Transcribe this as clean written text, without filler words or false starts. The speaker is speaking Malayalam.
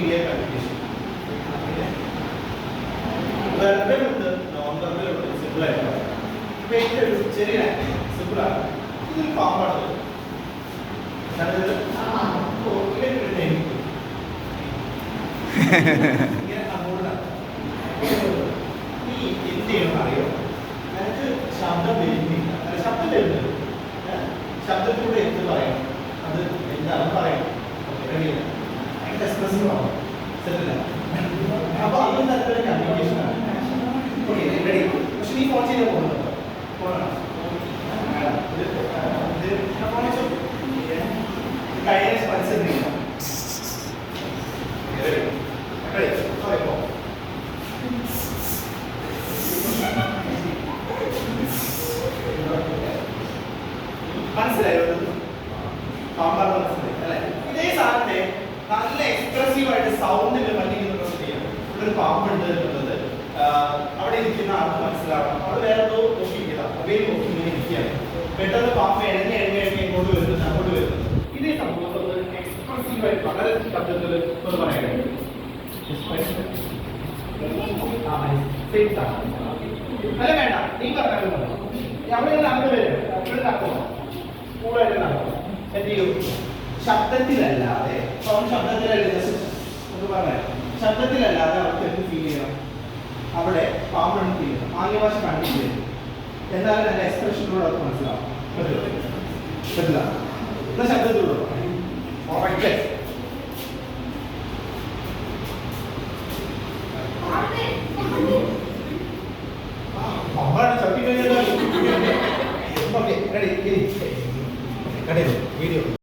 Clear communication. വെർബൽ ഉണ്ട്, നോൺ വെർബൽ ഉണ്ട്, സിമ്പിൾ ആയിട്ട്. ഇപ്പൊ ഇതിന്റെ ഒരു ചെറിയ സിമ്പിൾ ആണ്. ഇതൊരു പാമ്പാണ്. ഇങ്ങനെ അങ്ങോട്ടാണ് ഈ എന്ത് ചെയ്യണം അറിയോ? എനിക്ക് ശബ്ദം വരുന്നില്ല, ശബ്ദം വരുന്നത് ശബ്ദത്തിലൂടെ എന്ത് പറയണം, അത് എന്താണ് പറയണം. റെഡിയല്ല, അതിന്റെ എക്സ്പ്രസീവ് ആവും. സെറ്റില്ല. അപ്പൊ അതൊന്നും തരത്തിലുള്ള കമ്മ്യൂണിക്കേഷൻ ആണ്. Okay ready. പക്ഷെ നീ ഫോൺ ചെയ്ത് പോകുന്നുണ്ടോ? ഫോണാണ് കഴിഞ്ഞ മനസ്സിലാക്കില്ല. മനസ്സിലായോ? പാമ്പാണ് മനസ്സിലായി അല്ലെ? ഇതേ സാധനത്തെ നല്ല എക്സ്പ്രസീവ് ആയിട്ട് സൗണ്ടിൽ മല്ലിക്കുന്ന പ്രശ്നം ചെയ്യാം. ഇവിടെ ഒരു പാമ്പുണ്ട് എന്നുള്ളത് അവിടെ ഇരിക്കുന്ന ആൾക്ക് മനസ്സിലാവണം. അവിടെ വേറെ എന്തോ നോക്കിയിരിക്കുക, മൊബൈൽ നോക്കി ഇങ്ങനെ ഇരിക്കുകയാണ്. പെട്ടെന്ന് പാമ്പ് എഴഞ്ഞ് ഇങ്ങോട്ട് വരുന്നത്, അങ്ങോട്ട് വരുന്നത്. ഇതേ സംഭവം എക്സ്പ്രസീവ് ആയിട്ട് വളരെ ശബ്ദത്തിൽ ഒന്ന് പറയാൻ അല്ല വേണ്ട, നീ പറഞ്ഞാലും അവിടെ അങ്ങോട്ട് വരും, ഇവിടെ നടക്കണം, കൂടുതലായിട്ട് നടക്കണം. എന്ത് ചെയ്യും? ശബ്ദത്തിലല്ലാതെ ശബ്ദത്തിലല്ലാതെ അവർക്ക് എന്ത് ഫീൽ ചെയ്യണം? അവിടെ പാമ്പ് ഫീൽ ചെയ്യണം. ആംഗ്യ ഭാഷ കണ്ടിട്ട് എന്നാലും എൻ്റെ എക്സ്പ്രഷനിലൂടെ അവർക്ക് മനസ്സിലാവും. പറ്റില്ല. എന്നാൽ ശബ്ദത്തിലൂടെ